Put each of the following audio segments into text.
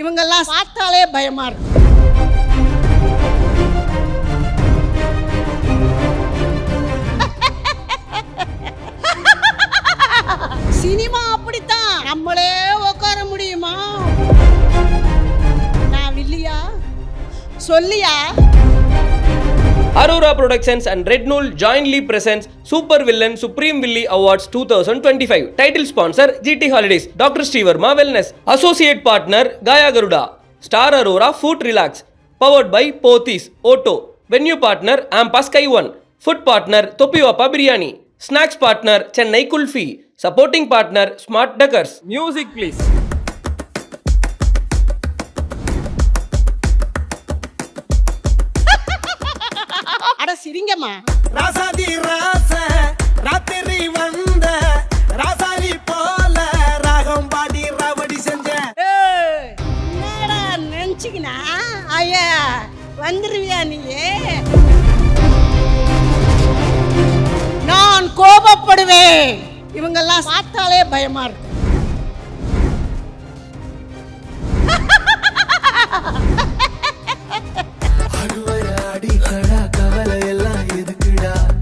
இவங்கெல்லாம் பார்த்தாலே பயமா இருக்கு. சினிமா அப்படித்தான், நம்மளே உட்கார முடியுமா? நான் வில்லியா சொல்லியா? Aurora Productions and Red Nool jointly presents Super Villain Supreme Villi Awards 2025. Title sponsor GT Holidays, Dr. Srivarma Wellness. Associate partner Gaya Garuda. Star Aurora Food Relax. Powered by Pothys Auto. Venue partner Ampa Sky One. Food partner Topiwapa Biryani. Snacks partner Chennai Kulfi. Supporting partner Smart Duckers. Music please. அட சிரிங்கம்மா. ராசாதி ராச ராத்திரி வந்த ராசாலி போல ராகம் பாடி ரவடி செஞ்ச. என்னடா நினைச்சிக்கினா ஐயா வந்துருவியா நீயே? நான் கோபப்படுவேன். இவங்கெல்லாம் பார்த்தாலே பயமா இருக்கு.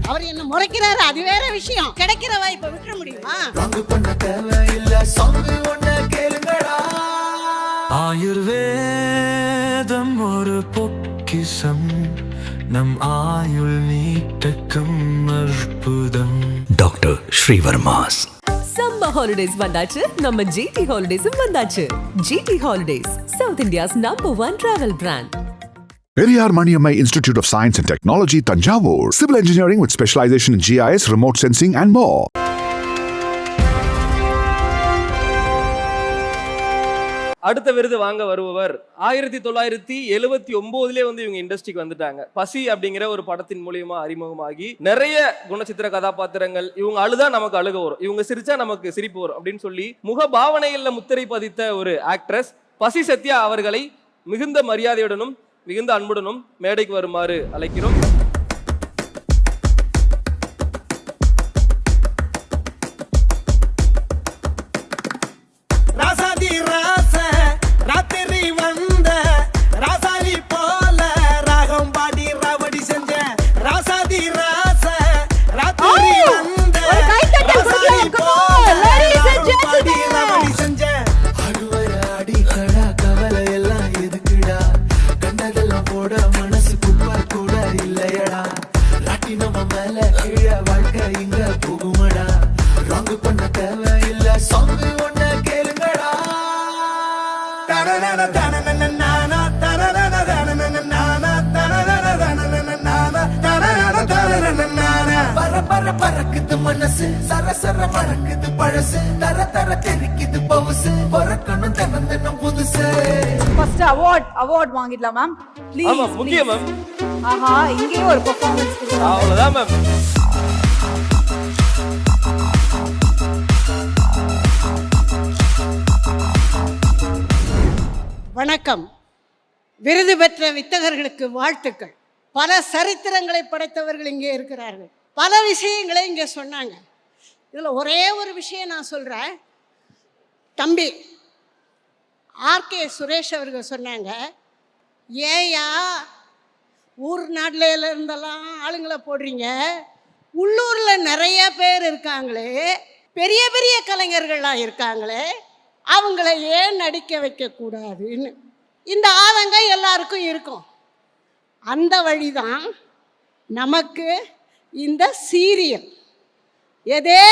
அவர் என்ன முறைக்கிறாரு, அது வேற விஷயம். கிடைக்கிற வாய்ப்பை விட்டுற முடியுமா? ஆயுர்வேதம் ஒரு பொக்கிஷம், நம் ஆயுள் நீட்டக்கும் அற்புதம். டாக்டர் ஸ்ரீவர்மாஸ். சம்மர் ஹாலிடேஸ் வந்தாச்சு, நம்ம ஜிடி ஹாலிடேஸும் வந்தாச்சு. GT holidays, South India's #1 travel brand. Periyar Maniammai Institute of Science and Technology, Tanjavur. Civil engineering with specialization in GIS, remote sensing and more. அடுத்த விருது வாங்க வருபவர் 1979 வந்து இவங்க இண்டஸ்ட்ரிக்கு வந்துட்டாங்க. பசி அப்படிங்கிற ஒரு படத்தின் மூலியமா அறிமுகமாகி நிறைய குணச்சித்திர கதாபாத்திரங்கள், இவங்க அழுதா நமக்கு அழுக வரும், இவங்க சிரிச்சா நமக்கு சிரிப்பு வரும் அப்படின்னு சொல்லி முக பாவனைகள்ல முத்திரை பதித்த ஒரு ஆக்ட்ரஸ் பசி சத்யா அவர்களை மிகுந்த மரியாதையுடனும் மிகுந்த அன்புடனும் மேடைக்கு வருமாறு அழைக்கிறோம். ராசாதி ராச ராத்திரி வந்த ராசாலி போல ராகம் பாடி ரவடி செஞ்ச. ராசாதி ராச ராத்திரி வந்த ராசாலி போல ராகம் பாடி ரவடி செஞ்ச. அடி கடா கவலை எல்லாம் எதுக்குடா, கண்டதெல்லாம் போட மனசு குப்பா கூட இல்லையடா. ராட்டி நம்ம மேல கீழ வாழ்க்கை இங்க போகுமடா. ராங்கு பண்ண தேவை இல்ல, சாங்கு ஒண்ணு கேளுங்கடா. தரனன தனனன நானா தரனன தனனன நானா தரனன தனனன நானா தரனன தனனன நானா. பர பர பறக்குது மனசு, சர சர மறக்குது பழசு, தர தர தெரிக்குது பவுசு, பொறக்கணும் தினம் தினம் புதுசு. ஃபர்ஸ்ட் அவார்ட் வாங்கிடலாம் மேம் ப்ளீஸ். ஆமா முக்கியம் மேம். ஆஹா, இங்கேயும் ஒரு பெர்ஃபார்மன்ஸ் கொடுங்க. அவ்வளவுதான் மேம். வணக்கம். விருது பெற்ற வித்தகர்களுக்கு வாழ்த்துக்கள். பல சரித்திரங்களை படைத்தவர்கள் இங்கே இருக்கிறார்கள். பல விஷயங்களை இங்கே சொன்னாங்க. இதில் ஒரே ஒரு விஷயம் நான் சொல்கிறேன். தம்பி ஆர்கே சுரேஷ் அவர்கள் சொன்னாங்க, ஏயா ஊர் நாட்டில் இருந்தெல்லாம் ஆளுங்களை போடுறீங்க, உள்ளூரில் நிறைய பேர் இருக்காங்களே, பெரிய பெரிய கலைஞர்கள்லாம் இருக்காங்களே, அவங்கள ஏன் நடிக்க வைக்கக்கூடாதுன்னு. இந்த ஆதங்கம் எல்லாருக்கும் இருக்கும். அந்த வழிதான் நமக்கு இந்த சீரியல். எதே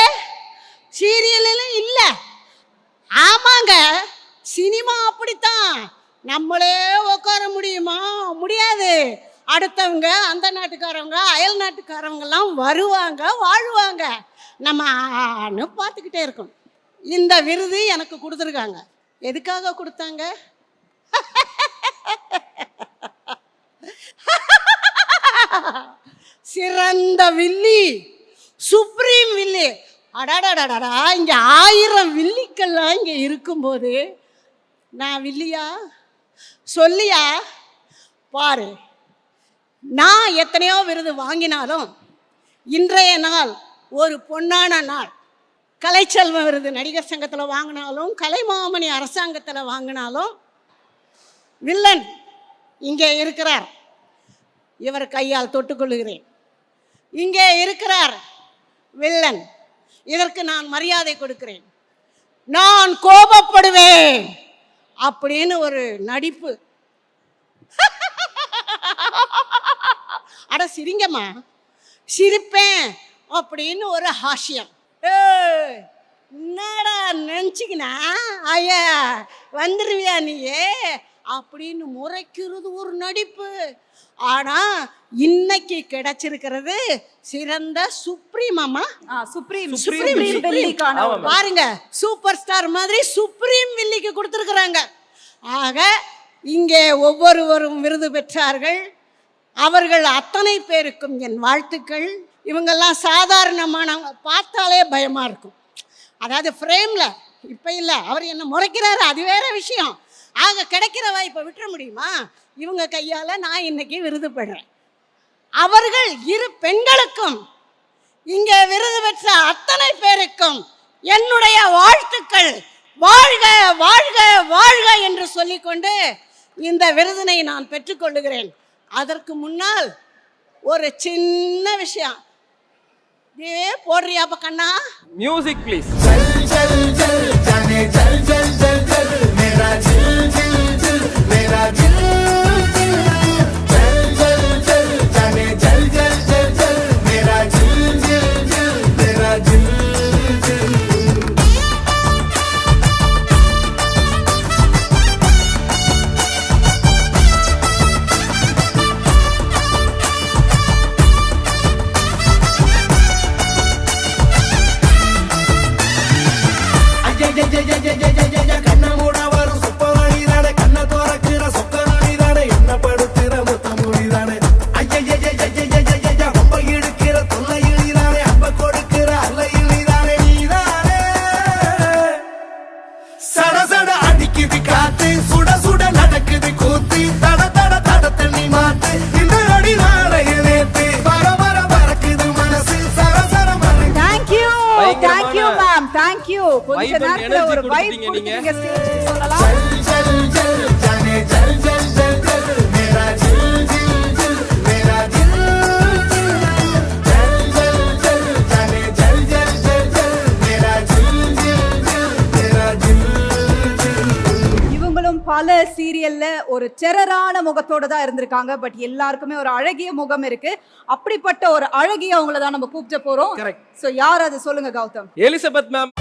சீரியலில் இல்லை, ஆமாங்க சினிமா அப்படித்தான். நம்மளே உட்கார முடியுமா? முடியாது. அடுத்தவங்க, அந்த நாட்டுக்காரவங்க, அயல் நாட்டுக்காரவங்கெல்லாம் வருவாங்க, வாழ்வாங்க, நம்ம பார்த்துக்கிட்டே இருக்கணும். இந்த விருது எனக்கு கொடுத்துருக்காங்க. எதுக்காக கொடுத்தாங்க? சிறந்த வில்லி, சுப்ரீம் வில்லி. அடாடாடாடா, இங்கே 1000 வில்லிக்கெல்லாம் இங்கே இருக்கும்போது நான் வில்லியா சொல்லியா? பாரு, நான் எத்தனையோ விருது வாங்கினாலும் இன்றைய நாள் ஒரு பொன்னான நாள். கலைச்செல்வ விருது நடிகர் சங்கத்தில் வாங்கினாலும், கலைமாமணி அரசாங்கத்தில் வாங்கினாலும், வில்லன் இங்கே இருக்கிறார், இவர் கையால் தொட்டுக்கொள்கிறேன். இங்கே இருக்கிறார் வில்லன், இதற்கு நான் மரியாதை கொடுக்கிறேன். நான் கோபப்படுவேன் அப்படின்னு ஒரு நடிப்பு. அட சிரிங்கம்மா, சிரிப்பேன் அப்படின்னு ஒரு ஹாஸ்யம். என்னடா நினச்சிக்கினா ஐயா வந்துடுவியா நீயே அப்படின்னு முறைக்கிறது ஒரு நடிப்பு. ஆனால் இன்னைக்கு கிடைச்சிருக்கிறது சிறந்த சுப்ரீம். அம்மா சுப்ரீம் பாருங்க, சூப்பர் ஸ்டார் மாதிரி சுப்ரீம் வில்லிக்கு கொடுத்துருக்குறாங்க. ஆக இங்கே ஒவ்வொருவரும் விருது பெற்றார்கள். அவர்கள் அத்தனை பேருக்கும் என் வாழ்த்துக்கள். இவங்கெல்லாம் சாதாரணமானவங்க, பார்த்தாலே பயமாக இருக்கும். அதாவது ஃப்ரேமில் இப்போ இல்லை, அவர் என்ன முறைக்கிறாரு அது வேற விஷயம். ஆக கிடைக்கிற வாய்ப்பை விட்டுற முடியுமா? இவங்க கையால் நான் இன்னைக்கு விருது பெறுறேன். அவர்கள் இரு பெண்களுக்கும், இங்கே விருது பெற்ற அத்தனை பேருக்கும் என்னுடைய வாழ்த்துக்கள். வாழ்க வாழ்க வாழ்க என்று சொல்லிக்கொண்டு இந்த விருதினை நான் பெற்றுக்கொள்ளுகிறேன். அதற்கு முன்னால் ஒரு சின்ன விஷயம். போடுறியாப்ப கண்ணா? Music please. கொஞ்ச நேரத்துல ஒரு வைப் கொடுத்தீங்க ஸ்டேஜ் சொல்லலாம். இவங்களும் பல சீரியல்ல ஒரு டெரரான முகத்தோட தான் இருந்திருக்காங்க. பட் எல்லாருக்குமே ஒரு அழகிய முகம் இருக்கு. அப்படிப்பட்ட ஒரு அழகிய அவங்கள தான் நம்ம கூப்பிட போறோம். சோ யார் அது சொல்லுங்க Gautam? Elizabeth ma'am.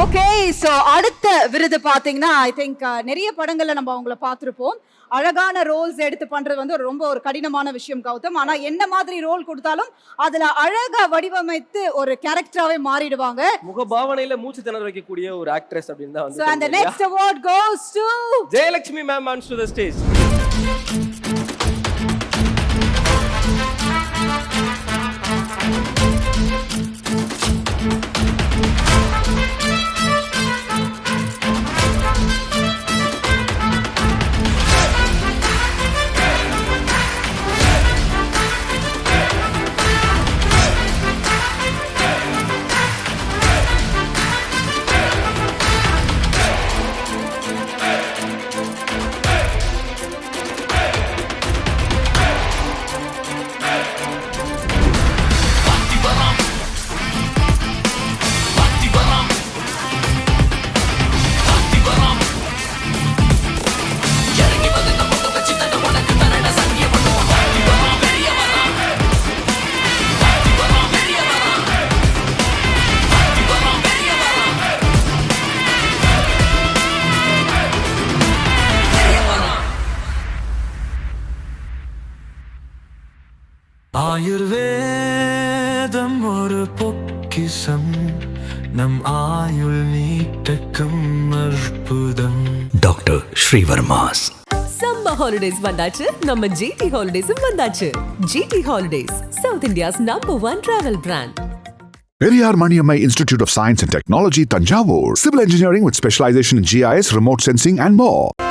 Okay, so அடுத்த விருது பாத்தீங்கன்னா ஐ திங்க் நிறைய படங்கள்ல நம்ம அவங்கள பார்த்திருப்போம். அழகான ரோல்ஸ் எடுத்து பண்றது வந்து ரொம்ப ஒரு கடினமான விஷயம் கௌதம். ஆனா என்ன மாதிரி ரோல் கொடுத்தாலும் அதுல அழகா வடிவமைத்து ஒரு கேரக்டராவே மாறிடுவாங்க. முகபாவனையில மூச்சு திணற வைக்கக்கூடிய ஒரு ஆக்ட்ரஸ் அப்படின்னு தான் வந்து. So and the next award goes to Jayalakshmi ma'am on to the stage. ஆயுர்வேதம் ஒரு பொக்கிஷம், நம் ஆயுள் நீட்டக்கும் அற்புதம் டாக்டர் ஸ்ரீவர்மாஸ். சம்மர் ஹாலிடேஸ் வந்தாச்சு, நம்ம ஜிடி ஹாலிடேஸும் வந்தாச்சு. GT holidays, South India's #1 travel brand. Periyar Maniammai Institute of Science and Technology, Tanjavur. Civil engineering with specialization in GIS, remote sensing and more.